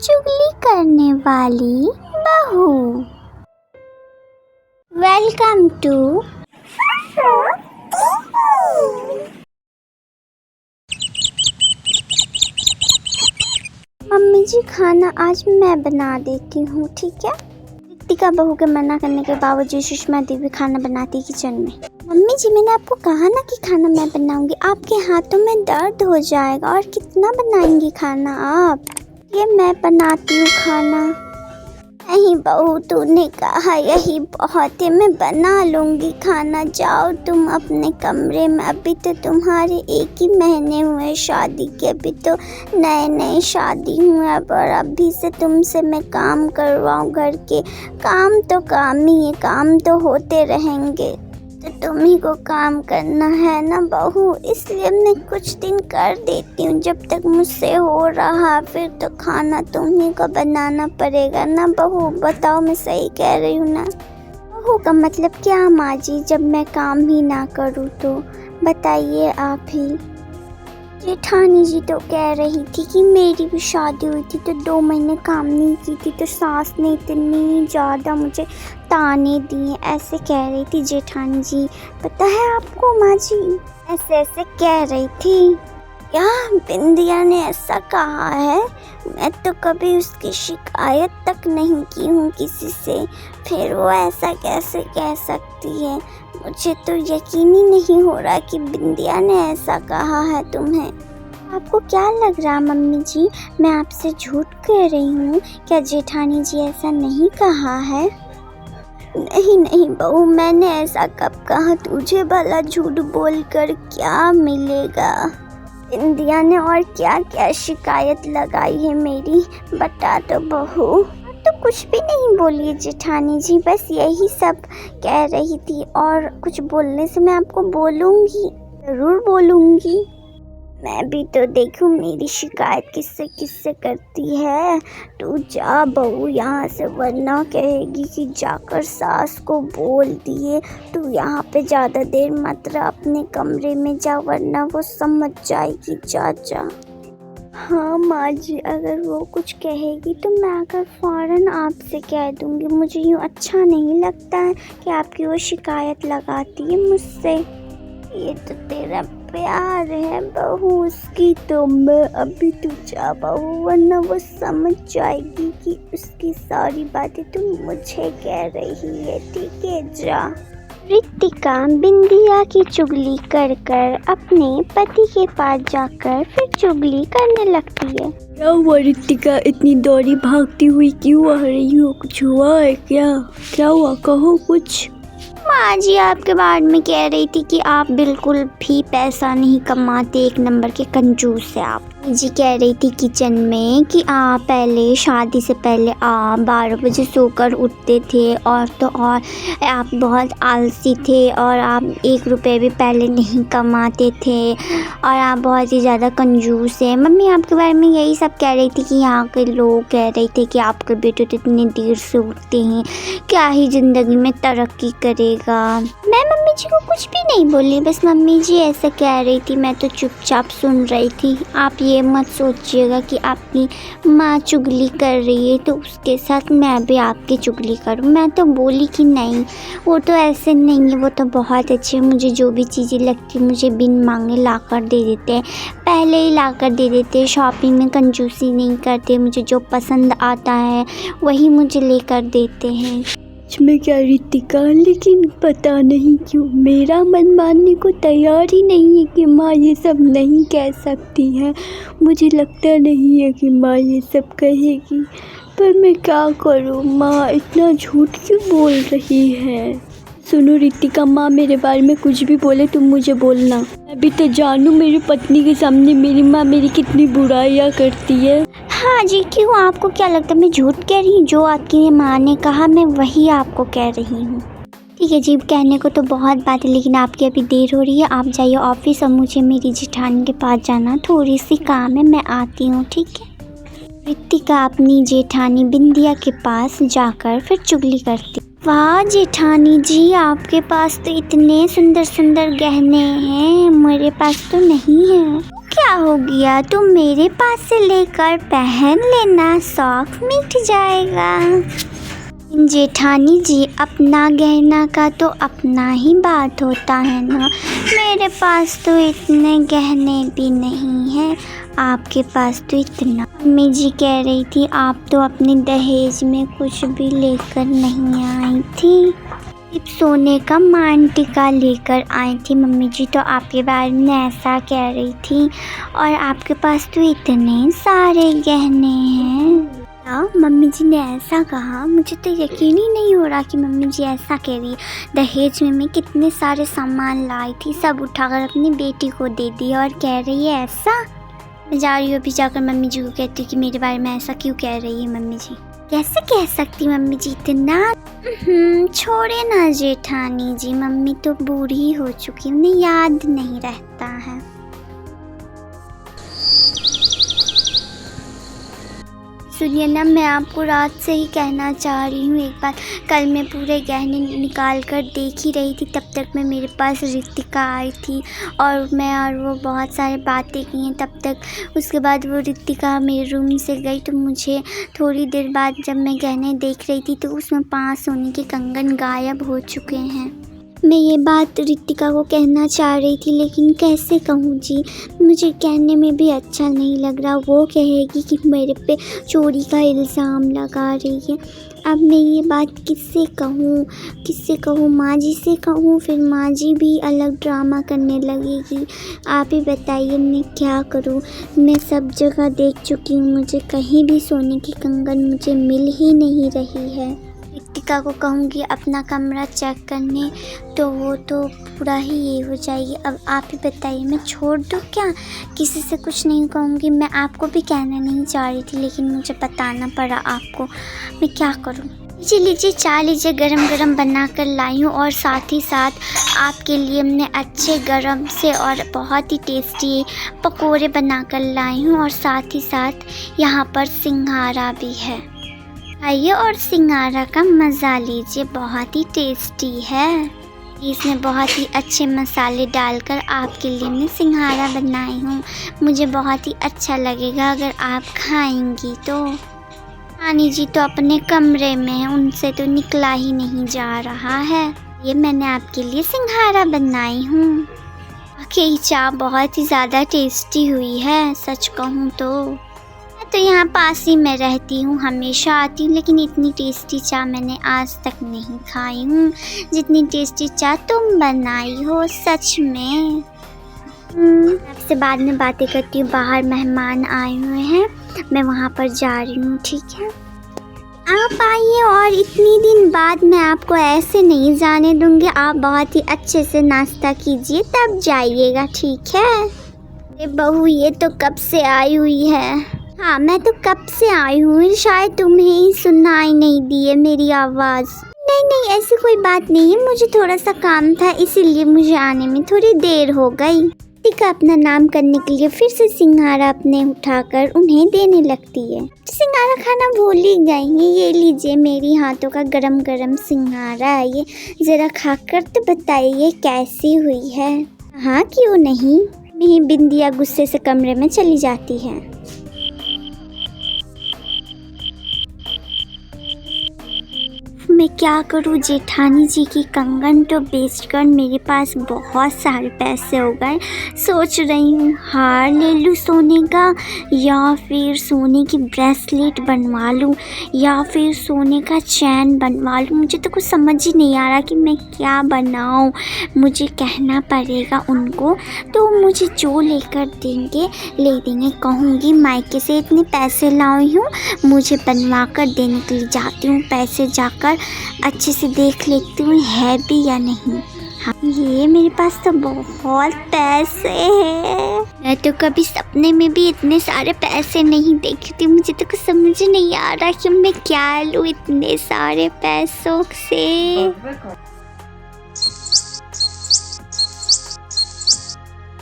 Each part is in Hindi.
चुगली करने वाली बहू। वेलकम टू मम्मी जी, खाना आज मैं बना देती हूँ, ठीक है। रितिका बहू के मना करने के बावजूद सुषमा देवी खाना बनाती किचन में। मम्मी जी, मैंने आपको कहा ना कि खाना मैं बनाऊंगी, आपके हाथों में दर्द हो जाएगा। और कितना बनाएंगी खाना आप? ये मैं बनाती हूँ खाना। नहीं बहू, तूने कहा यही बहुत है, मैं बना लूंगी खाना। जाओ तुम अपने कमरे में। अभी तो तुम्हारे 1 ही महीने हुए शादी के, अभी तो नए शादी हुए। और अभी से तुमसे मैं काम करवाऊँ घर के। काम तो काम ही है, काम तो होते रहेंगे। तो तुम ही को काम करना है ना बहू, इसलिए मैं कुछ दिन कर देती हूँ जब तक मुझसे हो रहा। फिर तो खाना तुम ही को बनाना पड़ेगा ना बहू। बताओ, मैं सही कह रही हूँ ना? बहू का मतलब क्या माँ जी, जब मैं काम ही ना करूँ तो? बताइए आप ही। जेठानी जी तो कह रही थी कि मेरी भी शादी हुई थी तो 2 महीने काम नहीं की थी, तो सास ने इतनी ज़्यादा मुझे ताने दिए, ऐसे कह रही थी जेठानी जी। पता है आपको माँ जी, ऐसे कह रही थी। क्या बिंदिया ने ऐसा कहा है? मैं तो कभी उसकी शिकायत तक नहीं की हूँ किसी से, फिर वो ऐसा कैसे कह सकती है? मुझे तो यकीन ही नहीं हो रहा कि बिंदिया ने ऐसा कहा है तुम्हें। आपको क्या लग रहा मम्मी जी, मैं आपसे झूठ कह रही हूँ? क्या जेठानी जी ऐसा नहीं कहा है? नहीं बहू, मैंने ऐसा कब कहा? तुझे भला झूठ बोलकर क्या मिलेगा? बिंदिया ने और क्या क्या शिकायत लगाई है मेरी, बता तो बहू। तो कुछ भी नहीं बोली जेठानी जी, बस यही सब कह रही थी। और कुछ बोलने से मैं आपको बोलूँगी, ज़रूर बोलूँगी। मैं भी तो देखूं मेरी शिकायत किससे करती है। तू जा बहू यहाँ से, वरना कहेगी कि जाकर सास को बोल दिए। तू यहाँ पे ज़्यादा देर मत रह, अपने कमरे में जा, वरना वो समझ जाएगी। जा। हाँ माँ जी, अगर वो कुछ कहेगी तो मैं आकर फ़ौरन आपसे कह दूँगी। मुझे यूँ अच्छा नहीं लगता है कि आपकी वो शिकायत लगाती है मुझसे। ये तो तेरा प्यार है बहू उसकी, तो मैं अभी तू जा बहू, वरना वो समझ जाएगी कि उसकी सारी बातें तू मुझे कह रही है, ठीक है? जा। रितिका बिंदिया की चुगली कर अपने पति के पास जाकर फिर चुगली करने लगती है। क्या हुआ रितिका, इतनी दौड़ी भागती हुई क्यों आ रही हो? कुछ हुआ है क्या हुआ? कहो कुछ। माँ जी आपके बारे में कह रही थी कि आप बिल्कुल भी पैसा नहीं कमाते, 1 नंबर के कंजूस है आप। जी कह रही थी किचन में कि आप पहले शादी से पहले आप 12 बजे सोकर उठते थे, और तो और आप बहुत आलसी थे, और आप 1 रुपये भी पहले नहीं कमाते थे, और आप बहुत ही ज़्यादा कंजूस हैं। मम्मी आपके बारे में यही सब कह रही थी कि यहाँ के लोग कह रहे थे कि आपके बेटे तो इतनी देर से उठते हैं, क्या ही ज़िंदगी में तरक्की करेगा। मैं मम्मी जी को कुछ भी नहीं बोली, बस मम्मी जी ऐसे कह रही थी, मैं तो चुपचाप सुन रही थी। आप ये मत सोचिएगा कि आपकी माँ चुगली कर रही है तो उसके साथ मैं भी आपकी चुगली करूँ। मैं तो बोली कि नहीं, वो तो ऐसे नहीं है, वो तो बहुत अच्छे, मुझे जो भी चीज़ें लगती मुझे बिन मांगे ला कर दे देते हैं, पहले ही ला कर दे देते हैं। शॉपिंग में कंजूसी नहीं करते, मुझे जो पसंद आता है वही मुझे लेकर देते हैं। में क्या रितिका, लेकिन पता नहीं क्यों मेरा मन मानने को तैयार ही नहीं है कि माँ ये सब नहीं कह सकती है। मुझे लगता नहीं है कि माँ ये सब कहेगी, पर मैं क्या करूँ? माँ इतना झूठ क्यों बोल रही है? सुनो रितिका, माँ मेरे बारे में कुछ भी बोले तुम मुझे बोलना। मैं भी तो जानूँ मेरी पत्नी के सामने मेरी माँ मेरी कितनी बुराइयाँ करती है। हाँ जी, क्यों? आपको क्या लगता है मैं झूठ कह रही हूँ? जो आपकी माँ ने कहा मैं वही आपको कह रही हूँ। ठीक है जी, कहने को तो बहुत बात है, लेकिन आपकी अभी देर हो रही है, आप जाइए ऑफिस, और मुझे मेरी जेठानी के पास जाना, थोड़ी सी काम है, मैं आती हूँ, ठीक है? रितिका अपनी जेठानी बिंदिया के पास जाकर फिर चुगली करती। वाह जेठानी जी, आपके पास तो इतने सुंदर सुंदर गहने हैं, मेरे पास तो नहीं है। क्या हो गया, तुम मेरे पास से लेकर पहन लेना, शौक मिट जाएगा। जेठानी जी, अपना गहना का तो अपना ही बात होता है ना। मेरे पास तो इतने गहने भी नहीं हैं, आपके पास तो इतना। मम्मी जी कह रही थी आप तो अपने दहेज में कुछ भी लेकर नहीं आई थी, सिर्फ सोने का मान टिका लेकर आई थी। मम्मी जी तो आपके बारे में ऐसा कह रही थी, और आपके पास तो इतने सारे गहने हैं। मम्मी जी ने ऐसा कहा, मुझे तो यकीन ही नहीं हो रहा कि मम्मी जी ऐसा कह रही है। दहेज में मैं कितने सारे सामान लाई थी, सब उठाकर अपनी बेटी को दे दिया और कह रही है ऐसा। मैं जा रही हूँ अभी, जाकर मम्मी जी को कहती हूँ कि मेरे बारे में ऐसा क्यों कह रही है मम्मी जी। कैसे कह सकती मम्मी जी इतना। छोड़े ना जेठानी जी, मम्मी तो बूढ़ी हो चुकी, उन्हें याद नहीं रहता है। सुनिए ना, मैं आपको रात से ही कहना चाह रही हूँ एक बात। कल मैं पूरे गहने निकाल कर देख ही रही थी, तब तक मैं मेरे पास रितिका आई थी और वो बहुत सारी बातें की हैं। तब तक उसके बाद वो रितिका मेरे रूम से गई, तो मुझे थोड़ी देर बाद जब मैं गहने देख रही थी तो उसमें 5 सोने के कंगन गायब हो चुके हैं। मैं ये बात रितिका को कहना चाह रही थी, लेकिन कैसे कहूँ जी, मुझे कहने में भी अच्छा नहीं लग रहा। वो कहेगी कि मेरे पे चोरी का इल्ज़ाम लगा रही है। अब मैं ये बात किससे कहूँ, माँ जी से कहूँ, फिर माँ जी भी अलग ड्रामा करने लगेगी। आप ही बताइए मैं क्या करूँ। मैं सब जगह देख चुकी हूँ, मुझे कहीं भी सोने की कंगन मुझे मिल ही नहीं रही है। रितिका को कहूँगी अपना कमरा चेक करने, तो वो तो पूरा ही ये हो जाएगी। अब आप ही बताइए, मैं छोड़ दूँ क्या, किसी से कुछ नहीं कहूँगी। मैं आपको भी कहना नहीं चाह रही थी, लेकिन मुझे बताना पड़ा आपको। मैं क्या करूँ। लीजिए चाय लीजिए, गरम गरम बना कर लाई हूँ, और साथ ही साथ आपके लिए हमने अच्छे गरम से और बहुत ही टेस्टी पकोड़े बना कर लाई हूँ, और साथ ही साथ यहाँ पर सिंघाड़ा भी है। आइए और सिंघाड़ा का मज़ा लीजिए, बहुत ही टेस्टी है। इसमें बहुत ही अच्छे मसाले डालकर आपके लिए मैं सिंघाड़ा बनाई हूँ। मुझे बहुत ही अच्छा लगेगा अगर आप खाएंगी तो। नानी जी तो अपने कमरे में हैं, उनसे तो निकला ही नहीं जा रहा है। ये मैंने आपके लिए सिंघाड़ा बनाई हूँ। वाकई चाय बहुत ही ज़्यादा टेस्टी हुई है, सच कहूँ तो। तो यहाँ पास ही में रहती हूँ, हमेशा आती हूँ, लेकिन इतनी टेस्टी चाय मैंने आज तक नहीं खाई हूँ जितनी टेस्टी चाय तुम बनाई हो, सच में। आपसे बाद में बातें करती हूँ, बाहर मेहमान आए हुए हैं, मैं वहाँ पर जा रही हूँ, ठीक है। आप आइए, और इतनी दिन बाद मैं आपको ऐसे नहीं जाने दूँगी। आप बहुत ही अच्छे से नाश्ता कीजिए तब जाइएगा, ठीक है। अरे बहू, ये तो कब से आई हुई है। हाँ, मैं तो कब से आई हूँ, शायद तुम्हें ही सुनाई नहीं दी है मेरी आवाज़। नहीं, ऐसी कोई बात नहीं है, मुझे थोड़ा सा काम था, इसीलिए मुझे आने में थोड़ी देर हो गई। रितिका अपना नाम करने के लिए फिर से सिंघाड़ा अपने उठाकर उन्हें देने लगती है। सिंघाड़ा खाना भूल ही गई। ये लीजिए मेरी हाथों का गरम गरम सिंघाड़ा है, ये ज़रा खाकर तो बताइए कैसी हुई है। हाँ, क्यों नहीं। मेरी बिंदिया गुस्से से कमरे में चली जाती है। मैं क्या करूँ, जेठानी जी की कंगन तो बेचकर मेरे पास बहुत सारे पैसे हो गए। सोच रही हूँ हार ले लूँ सोने का, या फिर सोने की ब्रेसलेट बनवा लूँ, या फिर सोने का चैन बनवा लूँ। मुझे तो कुछ समझ ही नहीं आ रहा कि मैं क्या बनाऊँ। मुझे कहना पड़ेगा उनको, तो मुझे जो लेकर देंगे ले देंगे। कहूँगी मायके से इतने पैसे लाई हूँ, मुझे बनवा कर देने के लिए जाती हूँ। पैसे जाकर अच्छे से देख लेती हूँ है भी या नहीं। हाँ, ये मेरे पास तो बहुत पैसे हैं। मैं तो कभी सपने में भी इतने सारे पैसे नहीं देखती। मुझे तो कुछ समझ नहीं आ रहा कि मैं क्या लूँ इतने सारे पैसों से।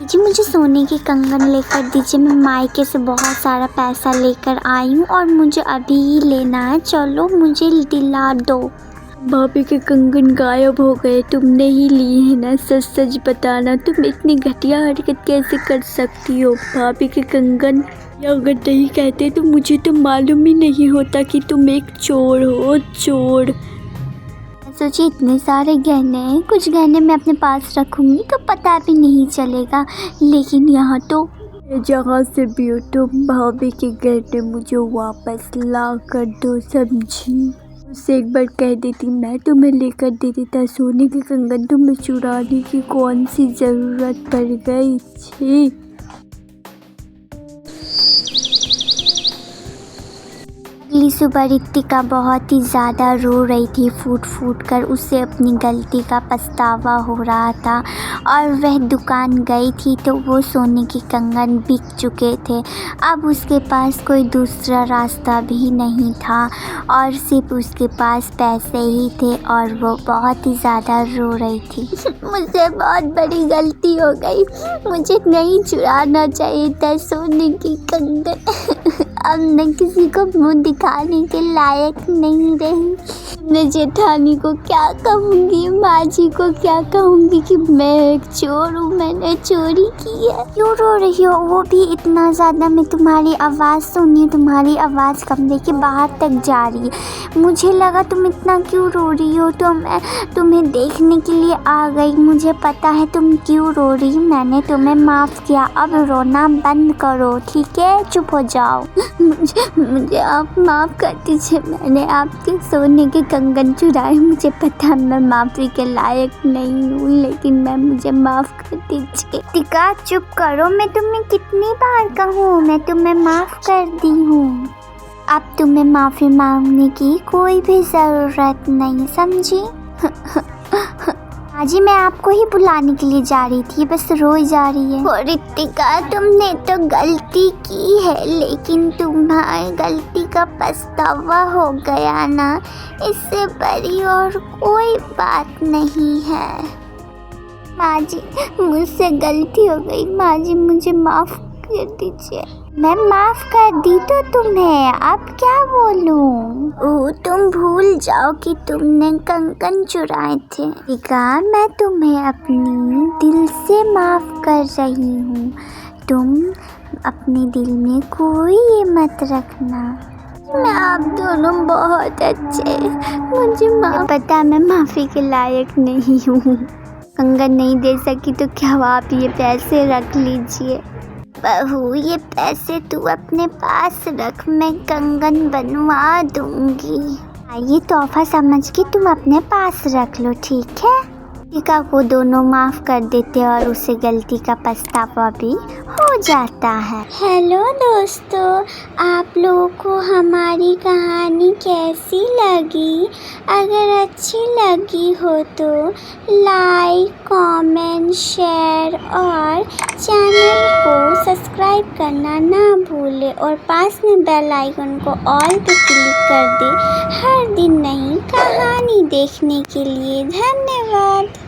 जी, मुझे सोने की कंगन लेकर दीजिए। मैं मायके से बहुत सारा पैसा लेकर आई हूँ और मुझे अभी ही लेना है। चलो मुझे दिला दो। भाभी के कंगन गायब हो गए, तुमने ही लिए है ना? सच सच बताना, तुम इतनी घटिया हरकत कैसे कर सकती हो? भाभी के कंगन या अगर नहीं कहते तो मुझे तो मालूम ही नहीं होता कि तुम एक चोर हो, चोर। सोचिए इतने सारे गहने हैं, कुछ गहने मैं अपने पास रखूँगी तो पता भी नहीं चलेगा, लेकिन यहाँ तो जहाँ से भी हो तुम भाभी के गहने मुझे वापस ला कर दो, समझी? उससे एक बार कह देती मैं तुम्हें लेकर दे देता सोने के कंगन, तुम्हें चुराने की कौन सी ज़रूरत पड़ गई? छी। अगली सुबह रितिका बहुत ही ज़्यादा रो रही थी, फूट फूट कर। उसे अपनी गलती का पछतावा हो रहा था और वह दुकान गई थी तो वो सोने के कंगन बिक चुके थे। अब उसके पास कोई दूसरा रास्ता भी नहीं था और सिर्फ उसके पास पैसे ही थे और वो बहुत ही ज़्यादा रो रही थी। मुझसे बहुत बड़ी गलती हो गई, मुझे नहीं चुराना चाहिए था सोने की कंगन। अब मैं किसी को मुँह दिखाने के लायक नहीं रही। मैं जेठानी को क्या कहूँगी, माँ जी को क्या कहूँगी कि मैं एक चोर हूँ, मैंने चोरी की है। क्यों रो रही हो? वो भी इतना ज़्यादा। मैं तुम्हारी आवाज़ सुनी, तुम्हारी आवाज़ कमरे के बाहर तक जा रही है। मुझे लगा तुम इतना क्यों रो रही हो, तो मैं तुम्हें देखने के लिए आ गई। मुझे पता है तुम क्यों रो रही, मैंने तुम्हें माफ़ किया। अब रोना बंद करो, ठीक है? चुप हो जाओ। मुझे आप माफ़ कर दीजिए, मैंने आपके सोने के कंगन चुराए। मुझे पता मैं माफ़ी के लायक नहीं हूँ, लेकिन मुझे माफ़ कर दीजिए। टिका चुप करो, मैं तुम्हें कितनी बार कहूँ, मैं तुम्हें माफ़ कर दी हूँ। अब तुम्हें माफ़ी मांगने की कोई भी ज़रूरत नहीं, समझी? जी मैं आपको ही बुलाने के लिए जा रही थी, बस रोई जा रही है। रितिका तुमने तो गलती की है, लेकिन तुम्हारी गलती का पछतावा हो गया ना, इससे बड़ी और कोई बात नहीं है। माँ जी मुझसे गलती हो गई, माँ जी मुझे माफ़ कर दीजिए। मैं माफ़ कर दी तो तुम्हें, अब क्या बोलूं? तुम भूल जाओ कि तुमने कंगन चुराए थे। टिका मैं तुम्हें अपनी दिल से माफ़ कर रही हूँ, तुम अपने दिल में कोई ये मत रखना। मैं आप दोनों बहुत अच्छे, मुझे पता मैं माफ़ी के लायक नहीं हूँ। कंगन नहीं दे सकी तो क्या आप ये पैसे रख लीजिए। बहू ये पैसे तू अपने पास रख, मैं कंगन बनवा दूंगी। ये तोहफा समझ के तुम अपने पास रख लो, ठीक है? टिका को दोनों माफ़ कर देते और उसे गलती का पछतावा भी हो जाता है। हेलो दोस्तों, आप लोगों को हमारी कहानी कैसी लगी? अगर अच्छी लगी हो तो लाइक, कमेंट, शेयर और चैनल को सब्सक्राइब करना ना भूलें और पास में बेल आइकन को ऑल पे क्लिक कर दें हर दिन नई कहानी देखने के लिए। धन्यवाद।